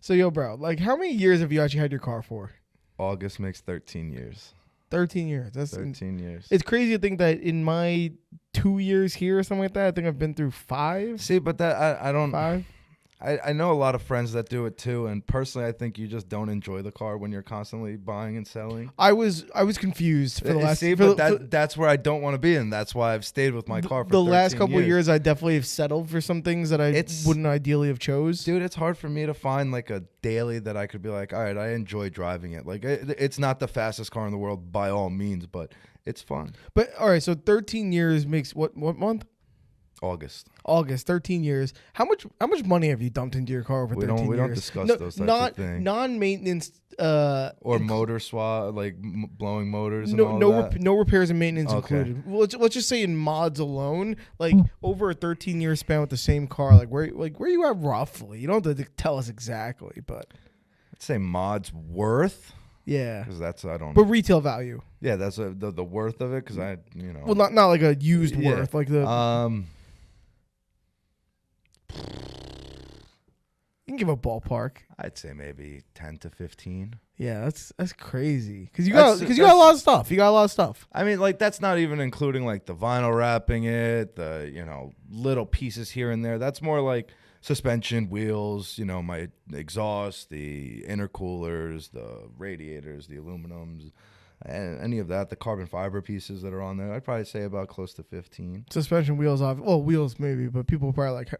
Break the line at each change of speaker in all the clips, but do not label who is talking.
So, yo, bro, like, how many years have you actually had your car for?
August makes 13 years.
13 years. That's
13 years.
It's crazy to think that in my 2 years here or something like that, I think I've been through 5.
See, but that I don't.
5.
I know a lot of friends that do it too, and personally, I think you just don't enjoy the car when you're constantly buying and selling.
I was confused for the last.
See, but that's where I don't want to be, and that's why I've stayed with my car for
the
13
last couple
years.
of years. I definitely have settled for some things that I wouldn't ideally have chose.
Dude, it's hard for me to find like a daily that I could be like, all right, I enjoy driving it. Like, it's not the fastest car in the world by all means, but it's fun.
But all right, so 13 years makes what month?
August,
13 years. How much money have you dumped into your car over 13 years?
We don't discuss those types of things.
Non-maintenance
or motor swap, like blowing motors and all that.
No repairs and maintenance included. Well, let's just say in mods alone, like over a 13-year span with the same car, like where you at roughly? You don't have to tell us exactly, but
I'd say mods worth.
Yeah,
because that's I don't.
But retail value.
Yeah, that's the worth of it because
Well, not like a used worth, like the. You can give a ballpark.
I'd say maybe 10 to 15.
Yeah, that's crazy. Because you got a lot of stuff. You got a lot of stuff.
I mean, like that's not even including like the vinyl wrapping it, the little pieces here and there. That's more like suspension, wheels, my exhaust, the intercoolers, the radiators, the aluminums, and any of that, the carbon fiber pieces that are on there. I'd probably say about close to 15.
Suspension, wheels off. Well, wheels maybe, but people probably like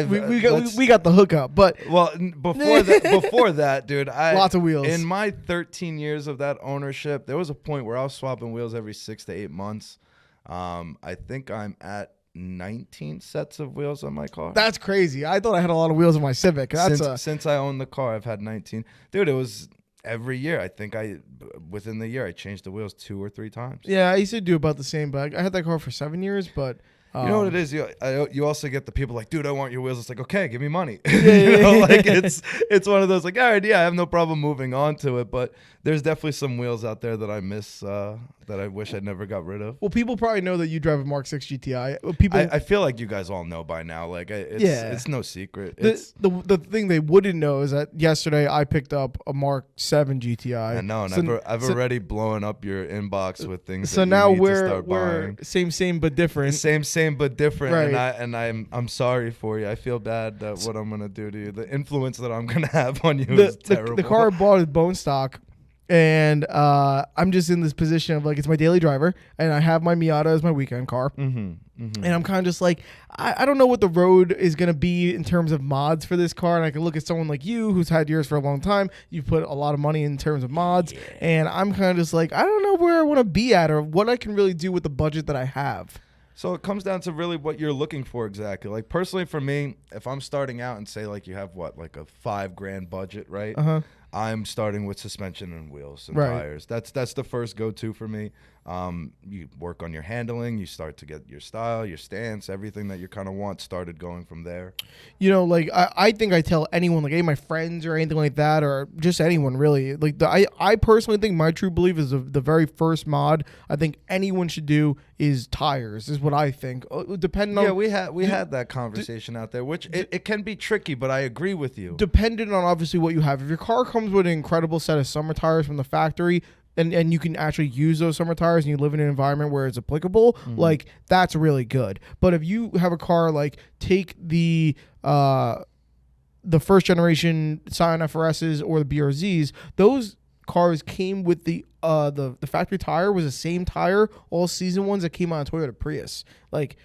we
we
got the hookup, but
before that, dude,
lots of wheels.
In my 13 years of that ownership, there was a point where I was swapping wheels every 6 to 8 months. I think I'm at 19 sets of wheels on my car.
That's crazy. I thought I had a lot of wheels on my Civic.
Since I owned the car, I've had 19. Dude, it was every year. I think within the year I changed the wheels 2 or 3 times.
Yeah, I used to do about the same, but I had that car for 7 years, but
you know what it is? You also get the people like, dude, I want your wheels. It's like, okay, give me money.
Yeah.
Like it's one of those like, all right, yeah, I have no problem moving on to it, but there's definitely some wheels out there that I miss that I wish I never got rid of.
Well, people probably know that you drive a Mark 6 GTI.
I feel like you guys all know by now. Like, it's no secret.
The thing they wouldn't know is that yesterday I picked up a Mark 7 GTI.
I know, and I've already blown up your inbox with things.
So
that
now
you need to
we're
start buying.
same but different.
Same but different.
Right.
And I'm sorry for you. I feel bad that what I'm gonna do to you. The influence that I'm gonna have on you is terrible.
The car I bought is bone stock. And I'm just in this position of like, it's my daily driver, and I have my Miata as my weekend car. And I'm kind of just like, I don't know what the road is going to be in terms of mods for this car. And I can look at someone like you who's had yours for a long time. You've put a lot of money in terms of mods. Yeah. And I'm kind of just like, I don't know where I want to be at or what I can really do with the budget that I have.
So it comes down to really what you're looking for exactly. Like personally for me, if I'm starting out and say like you have like a $5,000 budget, right? I'm starting with suspension and wheels and tires. That's the first go-to for me. You work on your handling. You start to get your style, your stance, everything that you kind of want started going from there.
Like I think I tell anyone, like any of my friends or anything like that, or just anyone really. Like I personally think my true belief is the very first mod I think anyone should do is tires. Is what I think. Depending on
we had that conversation out there, which it can be tricky, but I agree with you.
Dependent on obviously what you have. If your car comes with an incredible set of summer tires from the factory, and you can actually use those summer tires and you live in an environment where it's applicable, like that's really good. But if you have a car, like take the first generation Scion FRSs or the BRZs, those cars came with the factory tire was the same tire, all season ones that came on a Toyota Prius. Like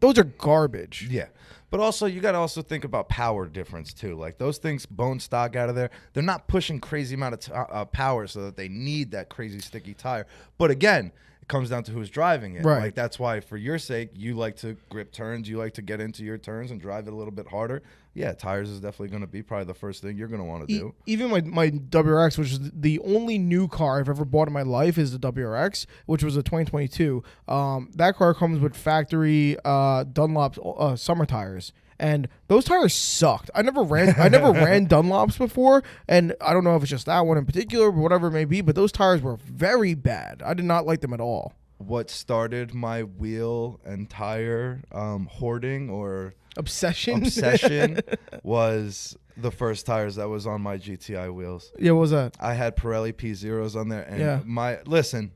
those are garbage.
Yeah. But also, you got to also think about power difference, too. Like, those things bone stock out of there, they're not pushing crazy amount of power so that they need that crazy sticky tire. But again, it comes down to who's driving it.
Right.
Like, that's why, for your sake, you like to grip turns. You like to get into your turns and drive it a little bit harder. Yeah, tires is definitely going to be probably the first thing you're going to want to do.
Even my WRX, which is the only new car I've ever bought in my life, is the WRX, which was a 2022. That car comes with factory Dunlop summer tires. And those tires sucked. I never ran Dunlops before, and I don't know if it's just that one in particular, but whatever it may be, but those tires were very bad. I did not like them at all.
What started my wheel and tire hoarding or
obsession
was the first tires that was on my GTI wheels.
Yeah, what was that?
I had Pirelli P0s on there, and listen,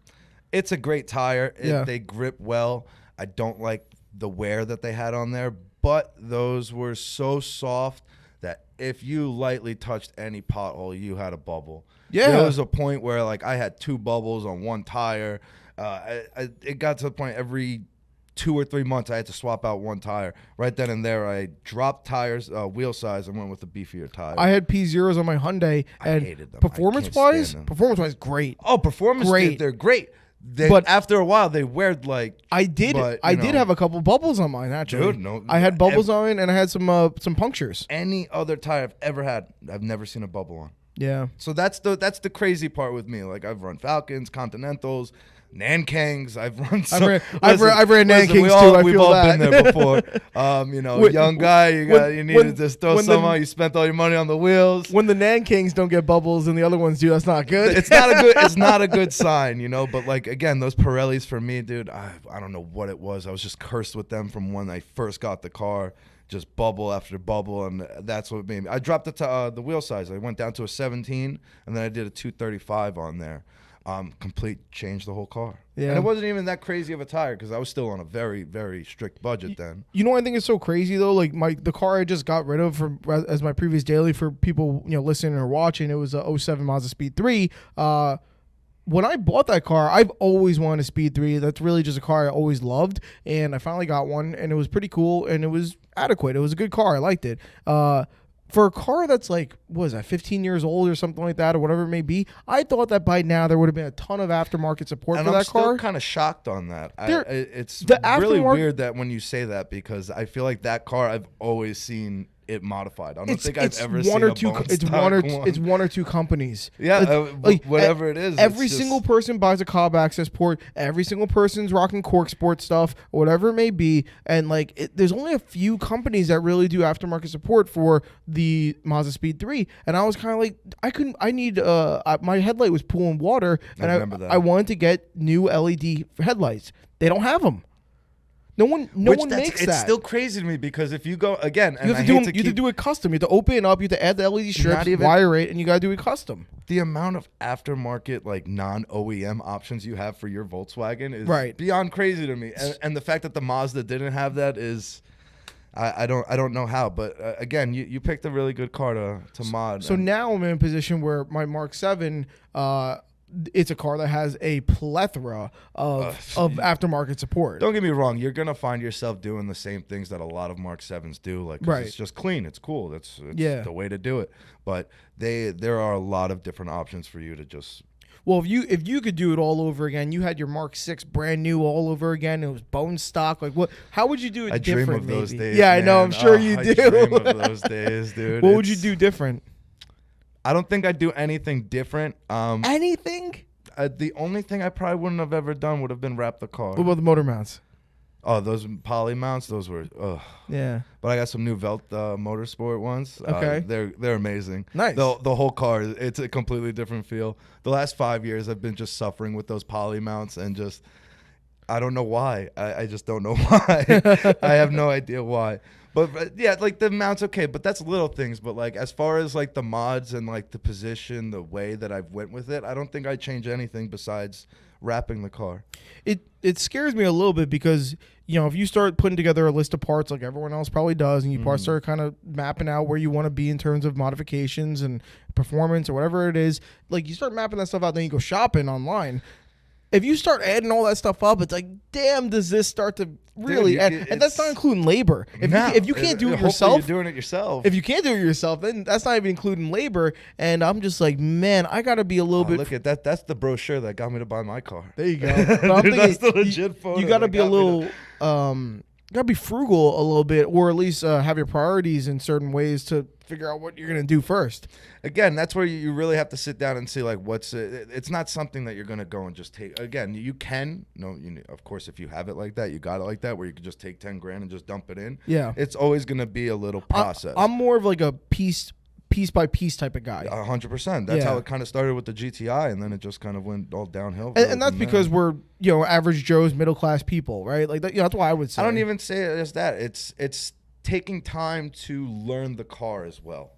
it's a great tire. They grip well. I don't like the wear that they had on there, but those were so soft that if you lightly touched any pothole, you had a bubble. Yeah, there was a point where like I had 2 bubbles on one tire. It got to the point every 2 or 3 months I had to swap out one tire. Right then and there, I dropped tires, wheel size, and went with a beefier tire.
I had P0s on my Hyundai, and
I hated them.
performance-wise, great.
Oh, performance, they're great. But after a while, they wear like.
I did have a couple bubbles on mine actually.
Dude, no,
I had bubbles on it, and I had some punctures.
Any other tire I've ever had, I've never seen a bubble on.
Yeah.
So that's the crazy part with me. Like I've run Falcons, Continentals, Nankangs. I've run.
I've ran Nankings too.
We've all been there before. Young guy, you need to just throw some out. You spent all your money on the wheels.
When the Nankings don't get bubbles and the other ones do, that's not good.
It's not a good sign, But like again, those Pirellis for me, dude. I don't know what it was. I was just cursed with them from when I first got the car. Just bubble after bubble, and that's what made me. I dropped the wheel size. I went down to a 17, and then I did a 235 on there. Complete changed the whole car. Yeah, and it wasn't even that crazy of a tire because I was still on a very, very strict budget then.
You know what I think is so crazy though? Like the car I just got rid of as my previous daily for people listening or watching. It was a 07 Mazda Speed 3. When I bought that car, I've always wanted a Speed 3. That's really just a car I always loved, and I finally got one, and it was pretty cool, and it was adequate. It was a good car. I liked it. For a car that's like, what is that, 15 years old or something like that, or whatever it may be, I thought that by now there would have been a ton of aftermarket support for that car.
I'm still kind of shocked on that. It's really weird that when you say that because I feel like that car I've always seen it modified. I don't think I've ever seen a bone stock one.
It's one or two companies.
Yeah, whatever it is.
Every single person buys a Cobb Access port. Every single person's rocking Cork Sport stuff, whatever it may be. And there's only a few companies that really do aftermarket support for the Mazda Speed 3. And I was kind of like, my headlight was pooling water, and I wanted to get new LED headlights. They don't have them. No one makes that.
It's still crazy to me because if you go again, and
you have to do it custom. You have to open it up. You have to add the LED strips, wire it, and you got to do it custom.
The amount of aftermarket, like non-OEM options you have for your Volkswagen is beyond crazy to me. And the fact that the Mazda didn't have that is, I don't know how. But again, you picked a really good car to mod.
So now I'm in a position where my Mark 7. It's a car that has a plethora of aftermarket support.
Don't get me wrong. You're going to find yourself doing the same things that a lot of Mark 7s do. It's just clean. It's cool. That's the way to do it. But there are a lot of different options for you to just...
Well, if you could do it all over again, you had your Mark 6 brand new all over again. It was bone stock. Like what? How would you do it different?
I dream of those days.
Yeah, man. I know. I'm sure you do.
I dream of those days, dude.
What would you do different?
I don't think I'd do anything different.
Anything?
The only thing I probably wouldn't have ever done would have been wrap the car.
What about the motor mounts?
Oh, those poly mounts, those were, ugh.
Yeah.
But I got some new Velt Motorsport ones.
Okay.
They're amazing.
Nice.
The whole car, it's a completely different feel. The last 5 years, I've been just suffering with those poly mounts and just, I don't know why. I just don't know why. I have no idea why. But yeah, like the mount's okay, but that's little things. But like as far as like the mods and like the position, the way that I've went with it, I don't think I'd change anything besides wrapping the car.
It scares me a little bit because if you start putting together a list of parts like everyone else probably does, and you start kind of mapping out where you want to be in terms of modifications and performance or whatever it is, like you start mapping that stuff out, then you go shopping online. If you start adding all that stuff up, it's like, damn, does this start to really add? And that's not including labor. If you can't do it yourself,
you're doing it yourself.
If you can't do it yourself, then that's not even including labor. And I'm just like, man, I got to be a little bit.
Look at that. That's the brochure that got me to buy my car.
There you go. But I'm thinking,
that's the legit photo.
You got to be a little, gotta be frugal a little bit, or at least have your priorities in certain ways to figure out what you're gonna do first.
Again, that's where you really have to sit down and see like what's it's not something that you're gonna go and just take. Again, you can of course if you have it like that, you got it like that where you can just take 10 grand and just dump it in.
Yeah,
it's always gonna be a little process.
I'm more of like a piece by piece type of guy.
100%. That's how it kind of started with the GTI, and then it just kind of went all downhill.
And that's because we're average Joe's middle class people, right? Like that, that's why I would say.
I don't even say it as that. It's taking time to learn the car as well.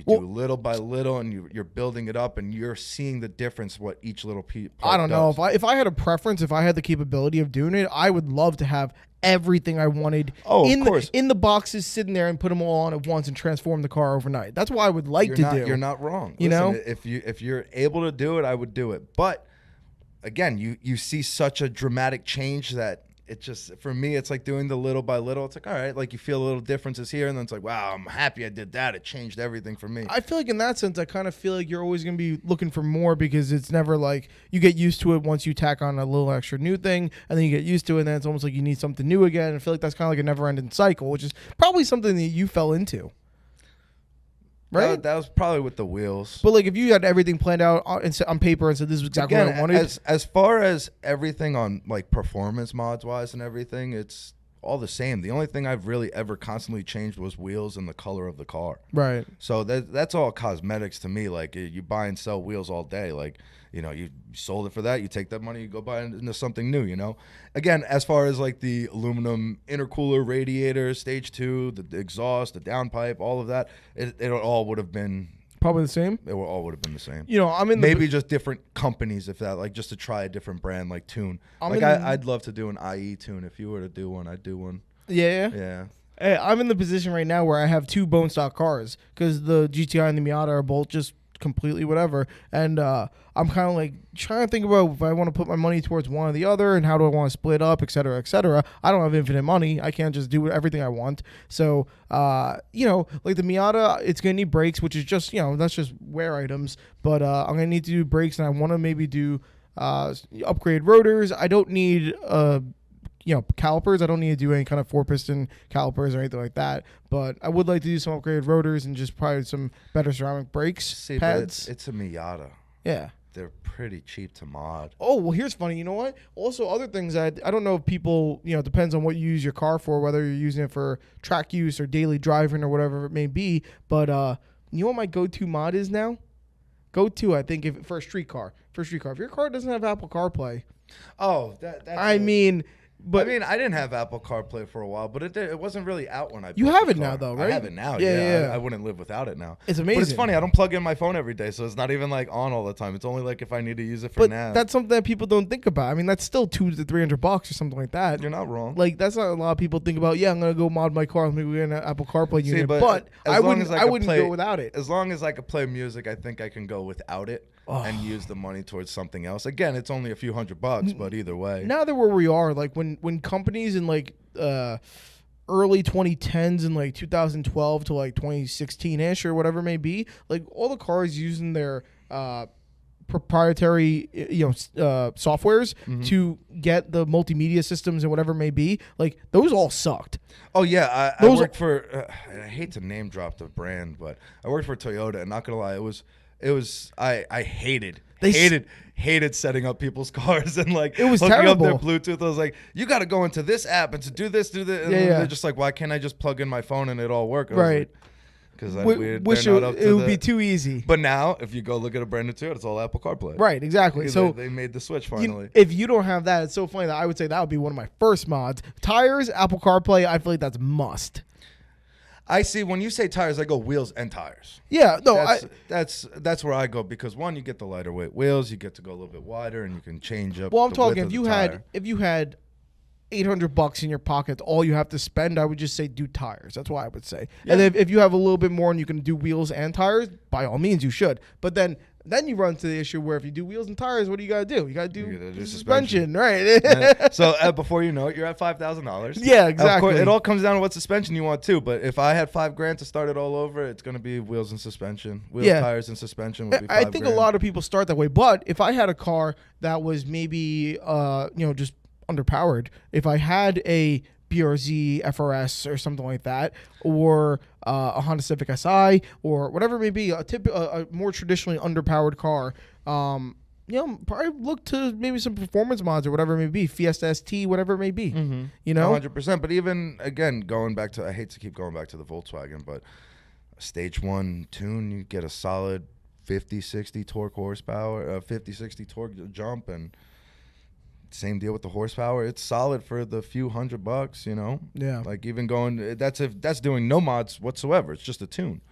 do little by little, and you're building it up, and you're seeing the difference what each little part
I don't know
does.
if I had a preference, if I had the capability of doing it, I would love to have everything I wanted
of course.
in the boxes sitting there and put them all on at once and transform the car overnight. That's what I would like to do.
You're not wrong.
You know,
if you're able to do it, I would do it. But again, you see such a dramatic change that it just, for me, it's like doing the little by little. It's like, all right, like you feel a little differences here, and then it's like, wow, I'm happy I did that. It changed everything for me.
I feel like in that sense, I kind of feel like you're always going to be looking for more, because it's never like you get used to it once you tack on a little extra new thing, and then you get used to it, and then it's almost like you need something new again. I feel like that's kind of like a never-ending cycle, which is probably something that you fell into. Right?
That was probably with the wheels.
But like if you had everything planned out on paper and said this is exactly what I wanted.
As far as everything on like performance mods wise and everything, it's all the same. The only thing I've really ever constantly changed was wheels and the color of the car.
Right.
So that's all cosmetics to me. Like you buy and sell wheels all day. Like, you know, you sold it for that. You take that money, you go buy into something new, you know. Again, as far as like the aluminum intercooler, radiator, stage 2, the exhaust, the downpipe, all of that, it all would have been
probably the same.
It all would have been the same.
You know, I'm in
maybe just different companies, if that, like just to try a different brand, like tune. I'd love to do an IE tune. If you were to do one, I'd do one.
Yeah. Hey, I'm in the position right now where I have 2 bone stock cars because the GTI and the Miata are both just completely whatever, and I'm kind of like trying to think about if I want to put my money towards one or the other, and how do I want to split up, et cetera, et cetera. I don't have infinite money. I can't just do everything I want. So you know, like the Miata, it's gonna need brakes, which is just, you know, that's just wear items, but I'm gonna need to do brakes, and I want to maybe do upgrade rotors. I don't need you know, calipers. I don't need to do any kind of 4-piston calipers or anything like that. But I would like to do some upgraded rotors and just probably some better ceramic brakes pads.
But it's a Miata.
Yeah.
They're pretty cheap to mod.
Oh, well, here's funny. You know what? Also, other things I don't know if people, you know, it depends on what you use your car for, whether you're using it for track use or daily driving or whatever it may be. But you know what my go-to mod is now? I think, for a street car. If your car doesn't have Apple CarPlay.
Oh,
But
I didn't have Apple CarPlay for a while, but it wasn't really out when I.
You have it now, though, right?
I have it now.
Yeah.
I wouldn't live without it now.
It's amazing.
But it's funny. I don't plug in my phone every day, so it's not even like on all the time. It's only like if I need to use it for nav.
That's something that people don't think about. I mean, that's still $200 to $300 or something like that.
You're not wrong.
Like that's not a lot of people think about. Yeah, I'm gonna go mod my car. Let me go get an Apple CarPlay unit.
But
I wouldn't go without it.
As long as I could play music, I think I can go without it. And use the money towards something else. Again, it's only a few $100, but either way.
Now that where we are, like when companies in like early 2010s and like 2012 to like 2016-ish or whatever it may be, like all the cars using their proprietary softwares to get the multimedia systems and whatever it may be, like those all sucked.
Oh yeah, I worked for I hate to name drop the brand, but I worked for Toyota, and not gonna lie, I hated setting up people's cars and like
it was
hooking
terrible.
up their Bluetooth. I was like, you got to go into this app and to do this. And they're just like, why can't I just plug in my phone and it all work?
Right.
Because
wish it would be too easy.
But now, if you go look at a brand new Toyota, it's all Apple CarPlay.
Right, exactly. So
they made the switch finally.
If you don't have that, it's so funny that I would say that would be one of my first mods. Tires, Apple CarPlay, I feel like that's must.
I see. When you say tires, I go wheels and tires.
Yeah, no,
that's where I go, because one, you get the lighter weight wheels, you get to go a little bit wider, and you can change up.
Well, I'm talking if you had $800 in your pocket, all you have to spend, I would just say do tires. That's what I would say. Yeah. And if you have a little bit more and you can do wheels and tires, by all means you should. But then you run to the issue where if you do wheels and tires, what do? You got to do suspension, right?
So before you know it, you're at $5,000.
Yeah, exactly.
Of course, it all comes down to what suspension you want too. But if I had $5,000 to start it all over, it's going to be wheels and suspension. Tires and suspension would be $5,000.
I think a lot of people start that way. But if I had a car that was maybe just underpowered, if I had a BRZ FRS or something like that, or a Honda Civic Si, or whatever it may be, a more traditionally underpowered car, probably look to maybe some performance mods or whatever it may be, Fiesta ST, whatever it may be.
Mm-hmm.
You know,
100%. But even again, I hate to keep going back to the Volkswagen, but a stage 1 tune, you get a solid 50-60 torque horsepower, 50-60 torque jump, and same deal with the horsepower. It's solid for the few $100, you know.
Yeah.
Like even going, that's doing no mods whatsoever. It's just a tune.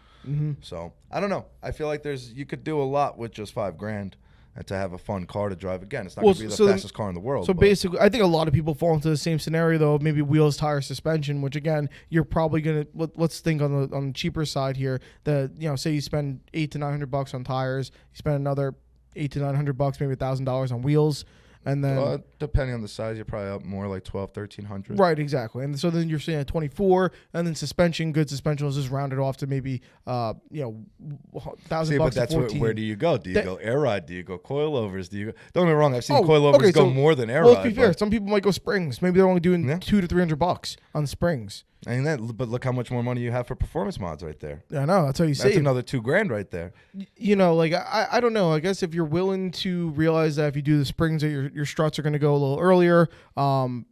So I don't know. I feel like you could do a lot with just $5,000. And to have a fun car to drive. Again, it's not going to be the fastest car in the world.
So basically, I think a lot of people fall into the same scenario, though, of maybe wheels, tires, suspension, which, again, you're probably going to, let's think on the cheaper side here, that, say you spend $800 to $900 on tires, you spend another $800 to $900, maybe $1,000 on wheels. And then,
depending on the size, you're probably up more like $1,200-1,300.
Right, exactly. And so then you're saying at 24, and then suspension, good suspension was just rounded off to maybe $1,000.
But that's where do you go? Do you go air ride? Do you go coilovers? Don't get me wrong. I've seen coilovers go more than air ride.
Let's be fair. Some people might go springs. Maybe they're only doing $200 to $300 on springs.
But look how much more money you have for performance mods right there.
I know. That's how you say
that's another $2,000 right there.
I don't know. I guess if you're willing to realize that if you do the springs, that your struts are going to go a little earlier.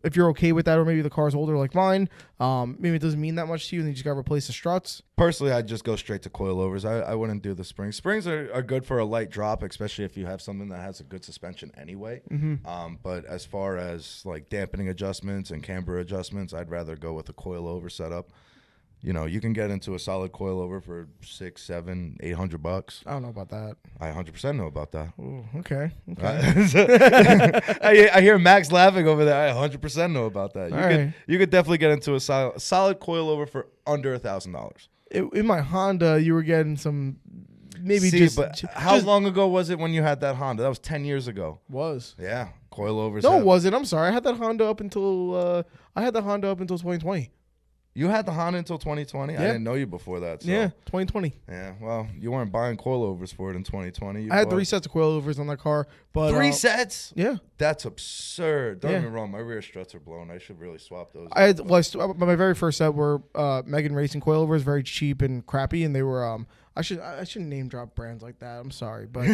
If you're okay with that, or maybe the car's older like mine, maybe it doesn't mean that much to you, and you just got to replace the struts.
Personally, I'd just go straight to coilovers. I wouldn't do the springs. Springs are good for a light drop, especially if you have something that has a good suspension anyway. But as far as like dampening adjustments and camber adjustments, I'd rather go with a coilover setup. You can get into a solid coilover for $600, $700, $800.
I don't know about that.
I 100% know about that.
Ooh, okay.
I hear Max laughing over there. I 100% know about that. You could definitely get into a solid coilover for under $1,000.
In my Honda, you were getting some
how long ago was it when you had that Honda? That was 10 years ago.
Was.
Yeah, coilovers.
No, it wasn't. I'm sorry. I had that Honda up until 2020.
You had the Honda until 2020?
Yeah.
I didn't know you before that. So.
Yeah, 2020.
Yeah, well, you weren't buying coilovers for it in 2020.
I had 3 sets of coilovers on that car. But
3 sets?
Yeah.
That's absurd. Don't get me wrong. My rear struts are blown. I should really swap those.
My very first set were Megan Racing coilovers, very cheap and crappy, and they were I shouldn't name drop brands like that. I'm sorry, but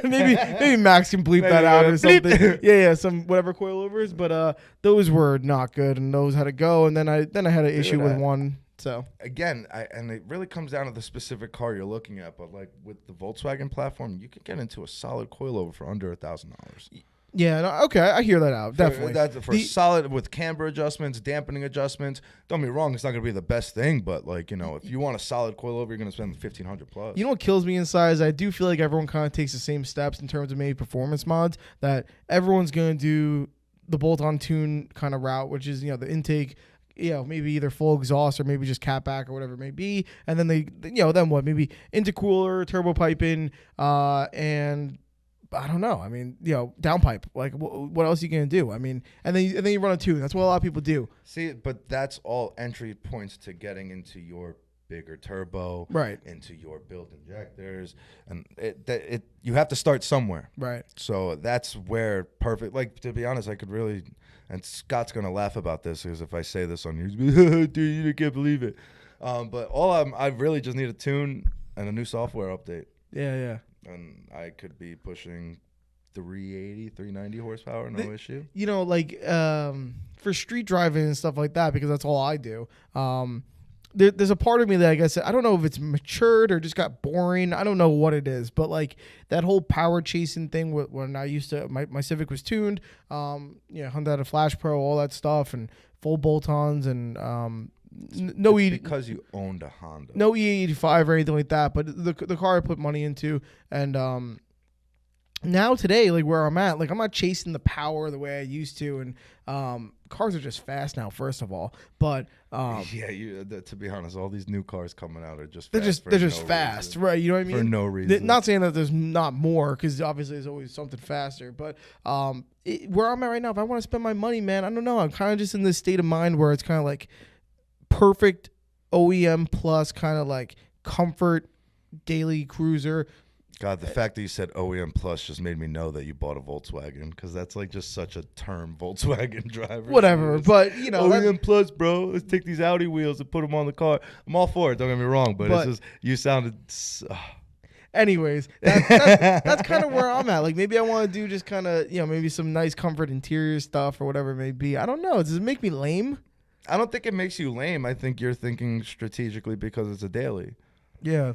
maybe Max can bleep that out or something. Yeah, some whatever coilovers, but those were not good, and those had to go. And then I had an issue with one. So
again, and it really comes down to the specific car you're looking at. But like with the Volkswagen platform, you can get into a solid coilover for under $1,000.
Yeah, no, okay, I hear that out. Definitely.
That's for solid with camber adjustments, dampening adjustments. Don't get me wrong, it's not going to be the best thing, but like, if you want a solid coilover, you're going to spend $1,500 plus.
You know what kills me inside is I do feel like everyone kind of takes the same steps in terms of maybe performance mods, that everyone's going to do the bolt-on tune kind of route, which is, the intake, maybe either full exhaust or maybe just cat back or whatever it may be. And then then what? Maybe intercooler, turbo piping, and I don't know. I mean, downpipe. Like, what else are you gonna do? I mean, and then you run a tune. That's what a lot of people do.
See, but that's all entry points to getting into your bigger turbo,
right?
Into your built injectors, and you have to start somewhere,
right?
So that's where perfect. Like, to be honest, I could really, and Scott's gonna laugh about this because if I say this on you, dude, you can't believe it. But I really just need a tune and a new software update.
Yeah.
And I could be pushing 380, 390 horsepower, no issue.
For street driving and stuff like that, because that's all I do. There's a part of me that I guess I don't know if it's matured or just got boring. I don't know what it is, but like that whole power chasing thing when I used to, my Civic was tuned. Honda had a Flash Pro, all that stuff, and full bolt-ons and
because you owned a Honda.
No E85 or anything like that, but the car I put money into, and now today, like where I'm at, like I'm not chasing the power the way I used to, and cars are just fast now, first of all. But
to be honest, all these new cars coming out are just
they're just fast,
reason.
Right? You know what I mean?
For no reason.
Not saying that there's not more, because obviously there's always something faster, but where I'm at right now, if I want to spend my money, man, I don't know. I'm kind of just in this state of mind where it's kind of like perfect OEM plus kind of like comfort daily cruiser.
God, the fact that you said OEM plus just made me know that you bought a Volkswagen, because that's like just such a term Volkswagen driver.
Whatever, but
OEM plus, bro. Let's take these Audi wheels and put them on the car. I'm all for it. Don't get me wrong, but it's just you sounded.
Anyways, that's kind of where I'm at. Like maybe I want to do just kind of maybe some nice comfort interior stuff or whatever it may be. I don't know. Does it make me lame?
I don't think it makes you lame. I think you're thinking strategically because it's a daily.
Yeah.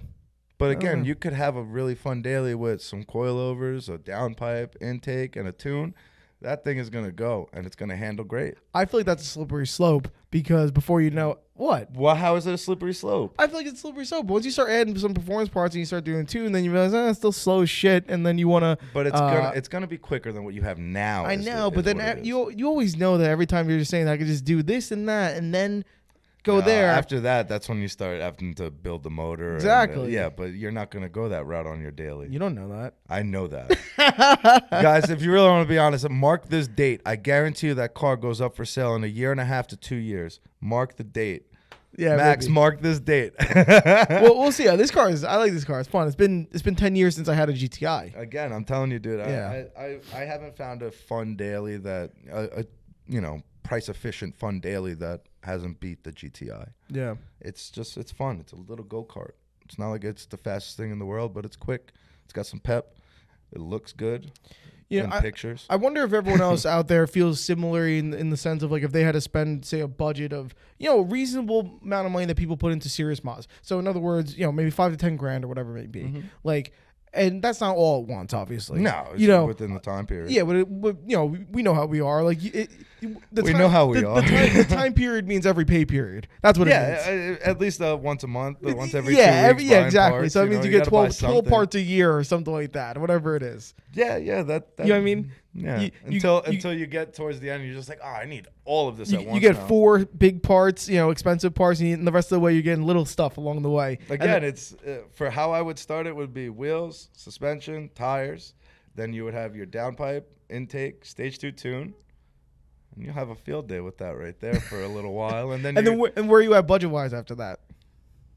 But again, you could have a really fun daily with some coilovers, a downpipe, intake, and a tune. that thing is gonna go and it's gonna handle great.
I feel like that's a slippery slope because before you know what?
Well, how is it a slippery slope?
I feel like it's a slippery slope. But once you start adding some performance parts and you start doing two, and then you realize it's still slow as shit, and then you want to.
But it's gonna be quicker than what you have now.
I know, but then you always know that every time you're just saying I could just do this and that, and then go there.
After that's when you start having to build the motor.
Exactly.
And, but you're not gonna go that route on your daily.
You don't know that.
I know that. Guys, if you really want to be honest, mark this date. I guarantee you that car goes up for sale in 1.5 to 2 years. Mark the date.
Yeah,
Max,
maybe.
mark this date.
Well, we'll see. I like this car. It's fun. It's been 10 years since I had a GTI.
Again, I'm telling you, dude.
Yeah.
I haven't found a fun daily that price efficient fun daily that hasn't beat the GTI.
Yeah.
It's fun. It's a little go-kart. It's not like it's the fastest thing in the world, but it's quick. It's got some pep. It looks good. Pictures.
I wonder if everyone else out there feels similar in the sense of like if they had to spend, say, a budget of, a reasonable amount of money that people put into serious mods. So in other words, maybe 5 to 10 grand or whatever it may be. Mm-hmm. Like, and that's not all at once, obviously.
No, it's within the time period.
Yeah, but we know how we are. Like,
know how we are.
The time period means every pay period. That's what it means.
At least once a month, once every 2 weeks.
Yeah, exactly.
Parts,
so it means you get 12 parts a year or something like that, whatever it is.
Yeah, that
you know what I mean?
Yeah. Until you get towards the end, you're just like, I need all of this at once.
You get 4 big parts, expensive parts, and the rest of the way you're getting little stuff along the way.
Again, it's for how I would start it would be wheels, suspension, tires. Then you would have your downpipe, intake, stage 2 tune. And you'll have a field day with that right there for a little while. And then
and where are you at budget-wise after that?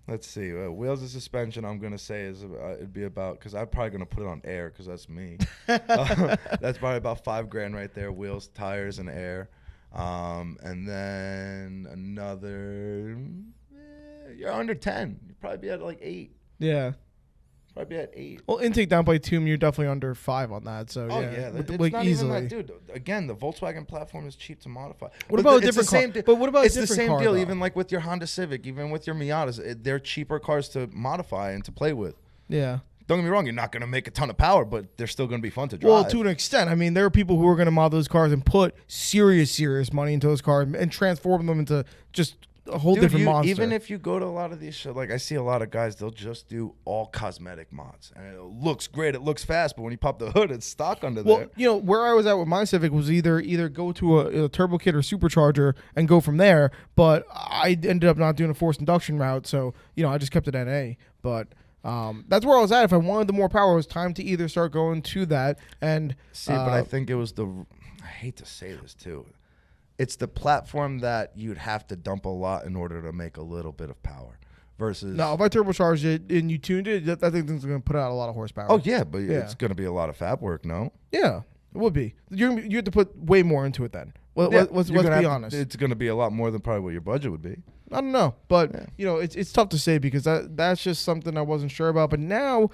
Let's see. Wheels and suspension, I'm going to say it'd be about, because I'm probably going to put it on air because that's me. That's probably about $5,000 right there. Wheels, tires, and air. And then another, you're under 10. You'd probably be at like 8.
Yeah.
Probably be at 8.
Well, intake down by 2, you're definitely under 5 on that. So
It's
like
not
easily.
even that, dude. Again, the Volkswagen platform is cheap to modify.
What about a different car? But what about
it's
a different
the same
car,
deal,
though?
even like with your Honda Civic, even with your Miatas. They're cheaper cars to modify and to play with.
Yeah.
Don't get me wrong, you're not going to make a ton of power, but they're still going to be fun to drive.
Well, to an extent. I mean, there are people who are going to mod those cars and put serious money into those cars and transform them into just a whole different monster.
Even if you go to a lot of these shows, like I see a lot of guys, they'll just do all cosmetic mods. And it looks great, it looks fast, but when you pop the hood, it's stock under there.
Well, where I was at with my Civic was either go to a turbo kit or supercharger and go from there, but I ended up not doing a forced induction route, so, I just kept it NA. But that's where I was at. If I wanted the more power, it was time to either start going to that and...
See, but I think it was I hate to say this, too. It's the platform that you'd have to dump a lot in order to make a little bit of power versus...
No, if I turbocharged it and you tuned it, I think it's going to put out a lot of horsepower.
Oh, yeah, but it's going to be a lot of fab work, no?
Yeah, it would be. You have to put way more into it then. Let's be honest.
It's going to be a lot more than probably what your budget would be.
I don't know, but, it's tough to say because that's just something I wasn't sure about. But now...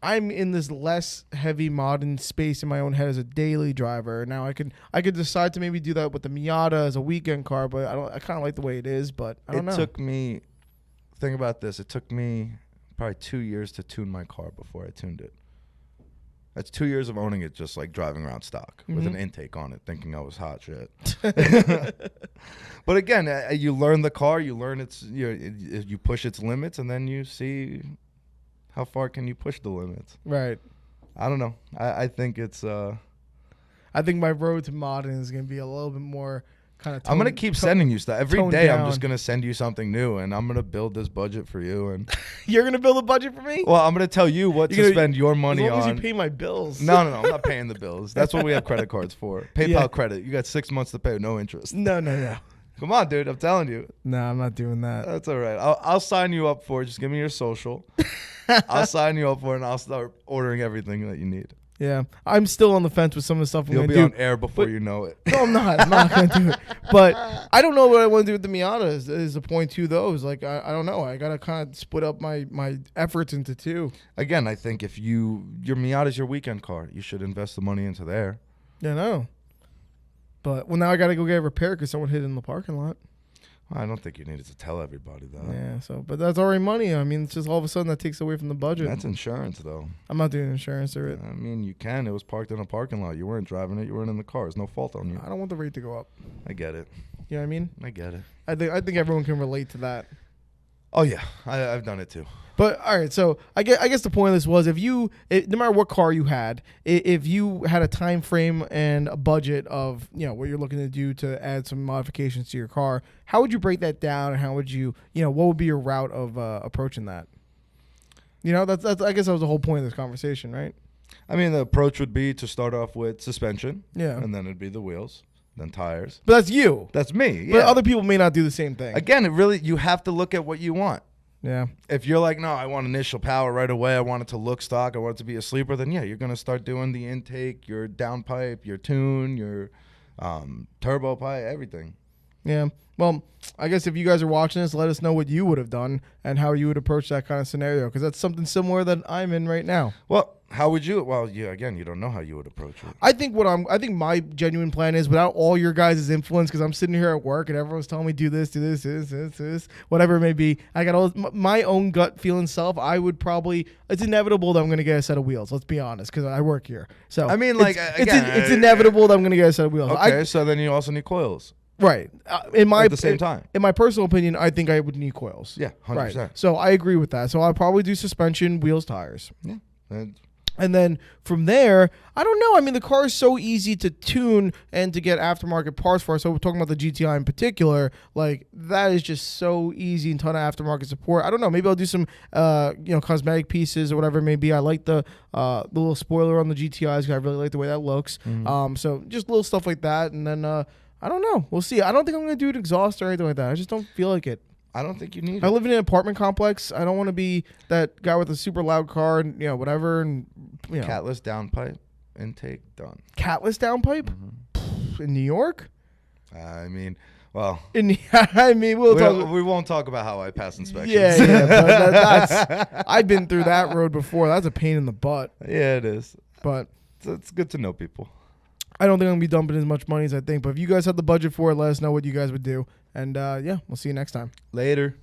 I'm in this less heavy modern space in my own head as a daily driver. Now I could decide to maybe do that with the Miata as a weekend car, but I kind of like the way it is, but I don't know.
Think about this. It took me probably 2 years to tune my car before I tuned it. That's 2 years of owning it, just like driving around stock with an intake on it, thinking I was hot shit. But again, you learn the car, you learn you push its limits, and then you see how far can you push the limits.
Right.
I don't know. I think it's.
I think my road to modding is going to be a little bit more kind of.
I'm going to keep sending you stuff every day. I'm just going to send you something new, and I'm going to build this budget for you. And
you're going to build a budget for me?
Well, I'm going to tell you what to spend your money on.
As long as you pay my bills.
No. I'm not paying the bills. That's what we have credit cards for. PayPal credit. You got 6 months to pay, no interest.
No.
Come on, dude. I'm telling you.
No, I'm not doing that.
That's all right. I'll sign you up for it. Just give me your social. I'll sign you up for it, and I'll start ordering everything that you need.
Yeah. I'm still on the fence with some of the stuff I'm going to do.
You'll be on air before you know it.
No, I'm not. I'm not going to do it. But I don't know what I want to do with the Miata is the point to those. Like, I don't know. I got to kind of split up my efforts into 2.
Again, I think if your Miata is your weekend car, you should invest the money into there.
Yeah, no. But, now I got to go get it repaired because someone hit it in the parking lot.
I don't think you needed to tell everybody that.
Yeah. So, but that's already money. I mean, it's just all of a sudden that takes away from the budget.
That's insurance, though.
I'm not doing insurance or it.
I mean, you can. It was parked in a parking lot. You weren't driving it. You weren't in the car. It's no fault on you.
I don't want the rate to go up.
I get it.
You know what I mean?
I get it.
I think everyone can relate to that.
Oh yeah, I've done it too.
But all right, so I guess the point of this was no matter what car you had, if you had a time frame and a budget of what you're looking to do to add some modifications to your car, how would you break that down, and how would you what would be your route of approaching that? That's I guess that was the whole point of this conversation, right?
I mean, the approach would be to start off with suspension,
and
then it'd be the wheels, then tires.
But that's you.
That's me. Yeah.
But other people may not do the same thing.
Again, you have to look at what you want.
Yeah.
If you're like, no, I want initial power right away. I want it to look stock. I want it to be a sleeper. Then yeah, you're gonna start doing the intake, your downpipe, your tune, your turbo pipe, everything.
Yeah. Well, I guess if you guys are watching this, let us know what you would have done and how you would approach that kind of scenario, because that's something similar that I'm in right now.
Well, how would you? Well, again, you don't know how you would approach it.
I think my genuine plan is, without all your guys' influence, because I'm sitting here at work and everyone's telling me do this, whatever it may be. I got all my own gut feeling self. I would probably. It's inevitable that I'm going to get a set of wheels. Let's be honest, because I work here. So
I mean, like
it's inevitable that I'm going to get a set of wheels.
Okay, so then you also need coils.
Right. At the same
time.
In my personal opinion, I think I would need coils.
Yeah, 100%.
Right. So I agree with that. So I'll probably do suspension, wheels, tires.
Yeah.
And then from there, I don't know. I mean, the car is so easy to tune and to get aftermarket parts for. So we're talking about the GTI in particular. Like, that is just so easy and ton of aftermarket support. I don't know. Maybe I'll do some, cosmetic pieces or whatever it may be. I like the little spoiler on the GTIs because I really like the way that looks.
Mm-hmm.
So just little stuff like that. And then I don't know. We'll see. I don't think I'm going to do an exhaust or anything like that. I just don't feel like it.
I don't think you need it.
I live in an apartment complex. I don't want to be that guy with a super loud car and whatever. And
catless downpipe intake done.
Catless downpipe in New York.
I mean, well,
we
won't talk about how I pass inspections.
Yeah. But I've been through that road before. That's a pain in the butt.
Yeah, it is.
But
it's good to know people.
I don't think I'm gonna be dumping as much money as I think. But if you guys have the budget for it, let us know what you guys would do. And we'll see you next time.
Later.